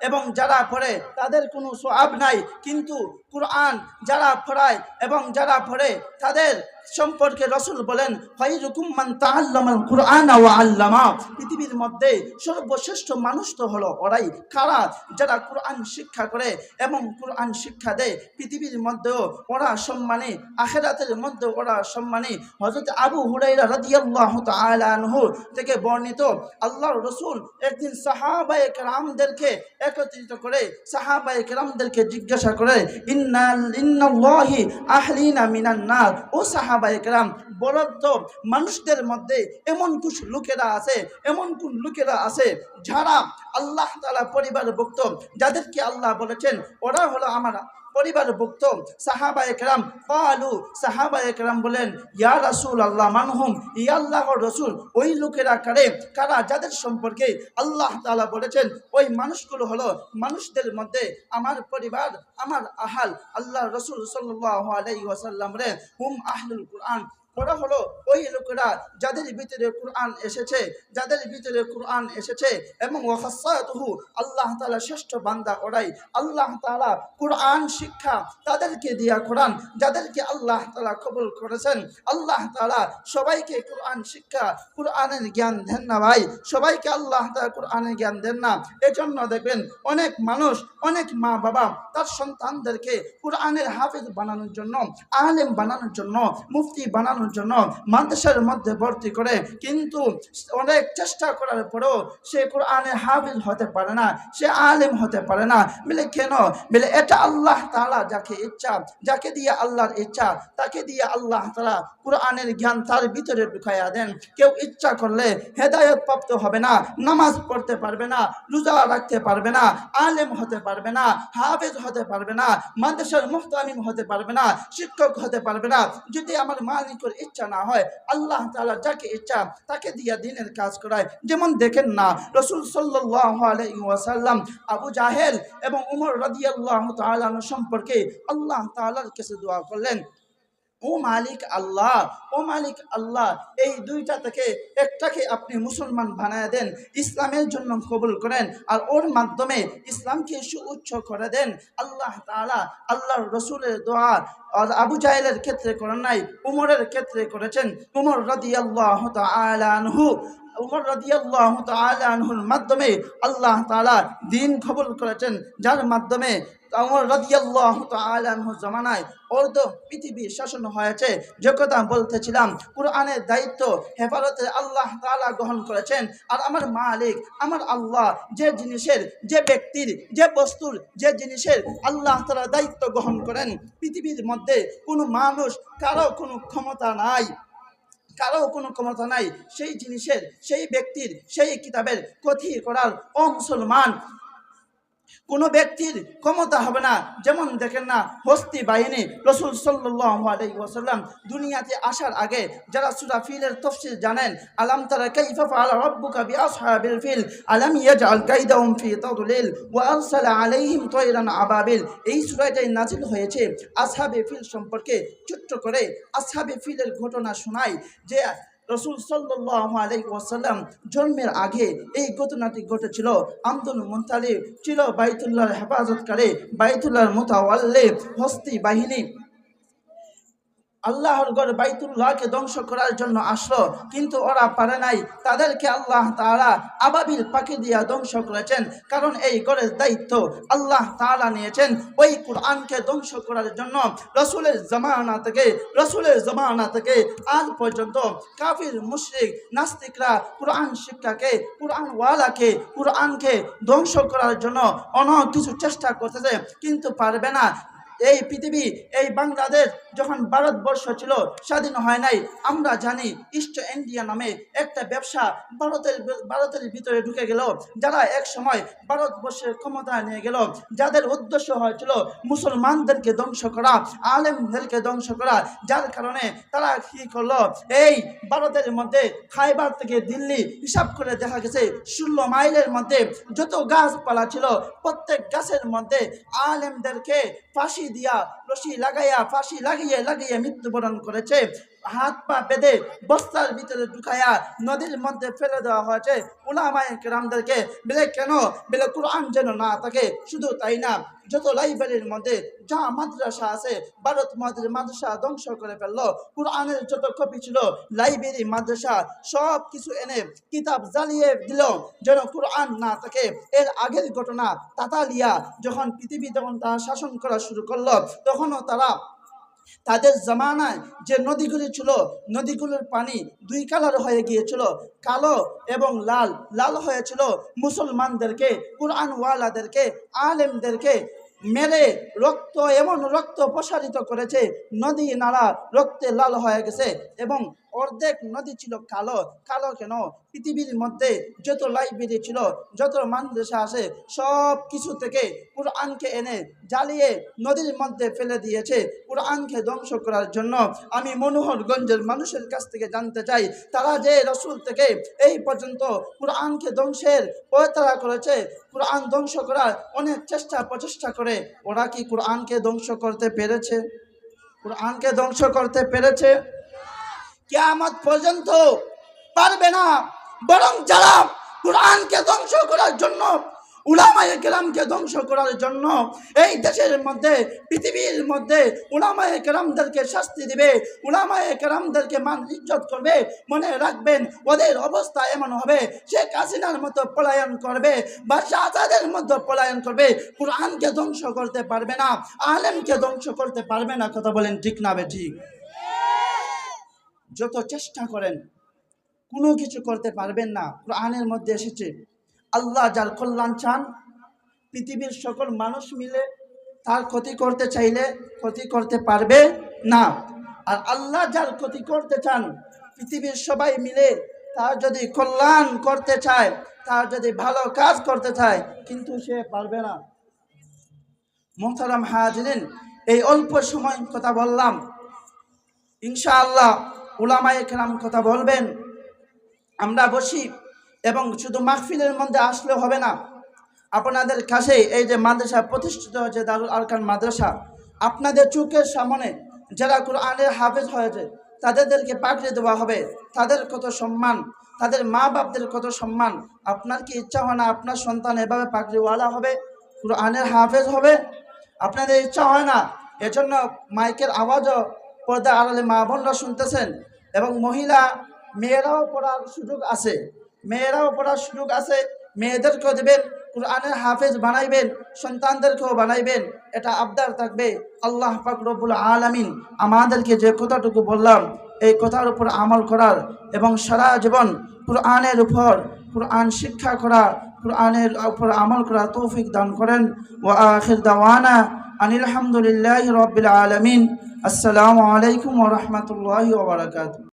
এবং যারা পড়ে তাদের কোনো সওয়াব নাই, কিন্তু কুরআন যারা পড়ায় এবং যারা পড়ে তাদের সম্পর্কে রাসূল বলেন খায়রুকুম মান তাআল্লামাল কুরআনা ওয়া আল্লামা। পৃথিবীর মধ্যে সর্বশ্রেষ্ঠ মানুষ তো হলো ওরাই, কারা যারা কুরআন শিক্ষা করে এবং কুরআন শিক্ষা দেয়। পৃথিবীর মধ্যেও ওরা সম্মানী, আখিরাতের মধ্যে ওরা সম্মানী। হযরত আবু হুরায়রা রাদিয়াল্লাহু তাআলা আনহু থেকে বর্ণিত, আল্লাহর রাসূল একদিন সাহাবায়ে কেরামদেরকে একত্রিত করে সাহাবায়ে কেরামদেরকে জিজ্ঞাসা করে ইন্নাল্লাহি আহলিনা মিনান নার, ও সাহাবায়ে কেরাম বলেন তো মানুষদের মধ্যে এমন কিছু লোকেরা আছে, এমন কোন লোকেরা আছে যারা আল্লাহ তাআলা পরিবারভুক্ত, যাদেরকে আল্লাহ বলেছেন ওরা হলো আমার পরিবারভুক্ত। সাহাবায়ে কেরাম ক্বালু, সাহাবায়ে কেরাম বলেন ইয়া রাসূলুল্লাহ মানহুম, ইয়া আল্লাহর রাসূল ওই লোকেরা কারা যাদের সম্পর্কে আল্লাহ তাআলা বলেছেন ওই মানুষগুলো হলো মানুষদের মধ্যে আমার পরিবার, আমার আহাল। আল্লাহর রাসূল সাল্লাল্লাহু আলাইহি ওয়াসাল্লাম রে হুম আহলুল কুরআন, ওরা হলো ওই লোকেরা যাদের ভিতরে কুরআন এসেছে, যাদের ভিতরে কুরআন এসেছে এবং ওয়াখাসাতুহু, আল্লাহ তাআলা শ্রেষ্ঠ বান্দা ওরাই। আল্লাহ তাআলা কুরআন শিক্ষা তাদেরকে দিয়া কোরআন, যাদেরকে আল্লাহ তাআলা কবুল করেছেন। আল্লাহ তাআলা সবাইকে কুরআন শিক্ষা, কুরআনের জ্ঞান দেন না ভাই, সবাইকে আল্লাহ তাআলা কুরআনের জ্ঞান দেন না। এজন্য দেখবেন অনেক মানুষ, অনেক মা বাবা তার সন্তানদেরকে কুরআনের হাফেজ বানানোর জন্য, আলেম বানানোর জন্য, মুফতি বানানোর জন্য মাদ্রাসার মধ্যে ভর্তি করে, কিন্তু অনেক চেষ্টা করার পরেও সে কুরআনের হাফেজ হতে পারে না, সে আলেম হতে পারে না। বলে কেন? বলে এটা আল্লাহ তাআলা যাকে ইচ্ছা, যাকে দিয়ে আল্লাহর ইচ্ছা, তাকে দিয়ে আল্লাহ তাআলা কুরআনের জ্ঞান তার ভিতরে ঢুকাইয়া দেন। কেউ ইচ্ছা করলে হেদায়েত প্রাপ্ত হবে না, নামাজ পড়তে পারবে না, রোজা রাখতে পারবে না, আলেম হতে পারবে না, হাফেজ হতে পারবে না, মাদ্রাসার মুহতামিম হতে পারবে না, শিক্ষক হতে পারবে না, যদি আমার মালিকের ইচ্ছা না হয়। আল্লাহ তাআলা যাকে ইচ্ছা তাকে দিয়া দিনের কাজ করায়। যেমন দেখেন না রাসূল সাল্লাল্লাহু আলাইহি ওয়াসাল্লাম আবু জাহেল এবং উমর রাদিয়াল্লাহু তাআলা সম্পর্কে আল্লাহ তাআলার কাছে দোয়া করলেন, ও মালিক আল্লাহ, ও মালিক আল্লাহ, এই দুইটা থেকে একটাকে আপনি মুসলমান বানায় দেন, ইসলামের জন্য কবুল করেন, আর ওর মাধ্যমে ইসলামকে সুউচ্চ করে দেন। আল্লাহ তাআলা আল্লাহর রাসূলের দোয়া আবু জাহেলের ক্ষেত্রে করেন নাই, উমরের ক্ষেত্রে করেছেন। উমর রাদিয়াল্লাহু তাআলা আনহু, উমর রাদিয়াল্লাহু তাআলা আনহুর মাধ্যমে আল্লাহ তাআলা দ্বীন কবুল করেছেন, যার মাধ্যমে উমর রাদিয়াল্লাহু তাআলা আনহুর জামানায় অর্ধ পৃথিবী শাসন হয়েছে। যে কথা বলতেছিলাম, কুরআনের দায়িত্ব হেফাজতে আল্লাহ তাআলা গ্রহণ করেছেন। আর আমার মালিক, আমার আল্লাহ যে জিনিসের, যে ব্যক্তির, যে বস্তুর, যে জিনিসের আল্লাহ তাআলা দায়িত্ব গ্রহণ করেন, পৃথিবীর মধ্যে কোনো মানুষ কারো কোনো ক্ষমতা নাই, কারো কোনো ক্ষমতা নাই সেই জিনিসের, সেই ব্যক্তির, সেই কিতাবের ক্ষতি করার। ও মুসলমান, কোনো ব্যক্তির ক্ষমতা হবে না। যেমন দেখেন না হস্তি বাহিনী, রাসূল সাল্লাল্লাহু আলাইহি ওয়াসাল্লাম দুনিয়াতে আসার আগে যারা সূরা ফিলের তাফসীর জানেন, আলাম তারা কাইফা ফাআলা রাব্বুকা বিআসহাবিল ফিল আলাম ইয়াজআল কাইদাহুম ফি তাদলিল ওয়া আরসালা আলাইহিম তায়রান আবাবিল, এই সূরাটাই নাযিল হয়েছে আসহাবে ফিল সম্পর্কে। ছোট্ট করে আসহাবে ফিলের ঘটনা শোনায় যে রাসূল সাল্লাল্লাহু আলাইহি ওয়াসাল্লাম জন্মের আগে এই ঘটনাটি ঘটেছিল। আব্দুল মুত্তালিব ছিল বাইতুল্লাহর হেফাজতকারী, বাইতুল্লাহর মুতাওয়াল্লি। হস্তি বাহিনী আল্লাহর ঘর বাইতুল্লাহকে ধ্বংস করার জন্য আসলো, কিন্তু ওরা পারে নাই। তাদেরকে আল্লাহ তাআলা আবাবিল পাখি দিয়া ধ্বংস করেছেন, কারণ এই ঘরের দায়িত্ব আল্লাহ তাআলা নিয়েছেন ওই কুরআনকে ধ্বংস করার জন্য। রাসূলের জামানা থেকে আজ পর্যন্ত কাফির, মুশরিক, নাস্তিকরা কুরআন শিক্ষাকে, কুরআনওয়ালাকে, কুরআনকে ধ্বংস করার জন্য অনেক কিছু চেষ্টা করতেছে, কিন্তু পারবে না। এই পৃথিবী, এই বাংলাদেশ যখন ভারতবর্ষ ছিল, স্বাধীন হয় নাই, আমরা জানি ইস্ট ইন্ডিয়া নামে একটা ব্যবসা ভারতের ভিতরে ঢুকে গেল, যারা এক সময় ভারতবর্ষের ক্ষমতা নিয়ে গেল, যাদের উদ্দেশ্য হয়েছিল মুসলমানদেরকে ধ্বংস করা, আলেমদেরকে ধ্বংস করা। যার কারণে তারা কি করলো, এই ভারতের মধ্যে খাইবার থেকে দিল্লি হিসাব করে দেখা গেছে 16 মাইলের মধ্যে যত গাছপালা ছিল প্রত্যেক গাছের মধ্যে আলেমদেরকে ফাঁসি দিয়া, রশি লাগাইয়া, ফাঁসি লাগিয়ে মৃত্যুবরণ করেছে। হাত পা বেঁধে বস্তার ভিতরে ঢুকায়া নদীর মধ্যে ফেলে দেওয়া হয়েছে উলামায়ে কেরামদেরকে। বলে কেন? বলে কোরআন যেন না থাকে। শুধু তাই না, যত লাইব্রেরির মধ্যে যা মাদ্রাসা আছে, ভারত মাদ্রাসা ধ্বংস করে ফেললো। কোরআনের যত কপি ছিল লাইব্রেরি মাদ্রাসা সব কিছু এনে কিতাব জ্বালিয়ে দিল যেন কোরআন না থাকে। এর আগের ঘটনা, তাতালিয়া যখন পৃথিবী যখন তারা শাসন করা শুরু করলো, তখনও তারা তাদের জামানায় যে নদীগুলি ছিল, নদীগুলোর পানি দুই কালার হয়ে গিয়েছিল, কালো এবং লাল। লাল হয়েছিল মুসলমানদেরকে, কোরআনওয়ালাদেরকে, আলেমদেরকে মেরে রক্ত, এমন রক্ত প্রসারিত করেছে, নদী নালা রক্তে লাল হয়ে গেছে। এবং অর্ধেক নদী ছিল কালো। কালো কেন? পৃথিবীর মধ্যে যত লাইব্রেরি ছিল, যত মাদ্রাসা আছে, সব কিছু থেকে কোরআনকে এনে জ্বালিয়ে নদীর মধ্যে ফেলে দিয়েছে কোরআনকে ধ্বংস করার জন্য। আমি মনোহরগঞ্জের মানুষের কাছ থেকে জানতে চাই, তারা যে রসুল থেকে এই পর্যন্ত কোরআনকে ধ্বংসের প্রতারা করেছে, কোরআন ধ্বংস করার অনেক প্রচেষ্টা করে, ওরা কি কোরআনকে ধ্বংস করতে পেরেছে? কোরআনকে ধ্বংস করতে পেরেছে? কিয়ামত পর্যন্ত পারবে না। বরং যারা কোরআনকে ধ্বংস করার জন্য, উলামায়ে কেরামকে ধ্বংস করার জন্য এই দেশের মধ্যে, পৃথিবীর মধ্যে উলামায়ে কেরামদেরকে শাস্তি দিবে, উলামায়ে কেরামদেরকে মান ইজ্জত করবে, মনে রাখবেন ওদের অবস্থা এমন হবে, শেখ হাসিনার মতো পলায়ন করবে, বাদশাহ আজাদের মতো পলায়ন করবে। কোরআনকে ধ্বংস করতে পারবে না, আলেমকে ধ্বংস করতে পারবে না। কথা বলেন ঠিক না বেঠিক? যত চেষ্টা করেন কোনো কিছু করতে পারবেন না। কোরআনের মধ্যে এসেছে, আল্লাহ যার কল্যাণ চান, পৃথিবীর সকল মানুষ মিলে তার ক্ষতি করতে চাইলে ক্ষতি করতে পারবে না। আর আল্লাহ যার ক্ষতি করতে চান, পৃথিবীর সবাই মিলে তার যদি কল্যাণ করতে চায়, তার যদি ভালো কাজ করতে চায়, কিন্তু সে পারবে না। মুহতারাম হাজিরিন, এই অল্প সময় কথা বললাম, ইনশাআল্লাহ উলামায়ে কেরাম কথা বলবেন, আমরা বসি। এবং শুধু মাহফিলের মধ্যে আসলে হবে না, আপনাদের কাছে এই যে মাদ্রাসা প্রতিষ্ঠিত হয়েছে, দারুল আরকান মাদ্রাসা, আপনাদের চোখের সামনে যারা কোরআনের হাফেজ হয়েছে তাদেরকে পাগড়ি দেওয়া হবে। তাদের কত সম্মান, তাদের মা বাপদের কত সম্মান। আপনার কি ইচ্ছা হয় না আপনার সন্তান এভাবে পাগড়িওয়ালা হবে, কোরআনের হাফেজ হবে? আপনাদের ইচ্ছা হয় না? এজন্য মাইকের আওয়াজও পর্দা আড়ালে মা বোনরা শুনতেছেন, এবং মহিলা মেয়েরাও পড়ার সুযোগ আছে, মেয়েরাও পড়ার সুযোগ আছে। মেয়েদেরকেও দেবেন, কোরআনের হাফেজ বানাইবেন, সন্তানদেরকেও বানাইবেন, এটা আবদার থাকবে। আল্লাহ পাক রব্বুল আলামিন আমাদেরকে যে কথাটুকু বললাম এই কথার উপর আমল করার এবং সারা জীবন কোরআনের উপর, কোরআন শিক্ষা করা, কোরআনের উপর আমল করা তৌফিক দান করেন। ওয়া আখির দাওয়ানা আনিল হামদুলিল্লাহি রাব্বিল আলামিন। আসসালামু আলাইকুম ওয়া রাহমাতুল্লাহি ওয়া বারাকাতুহু।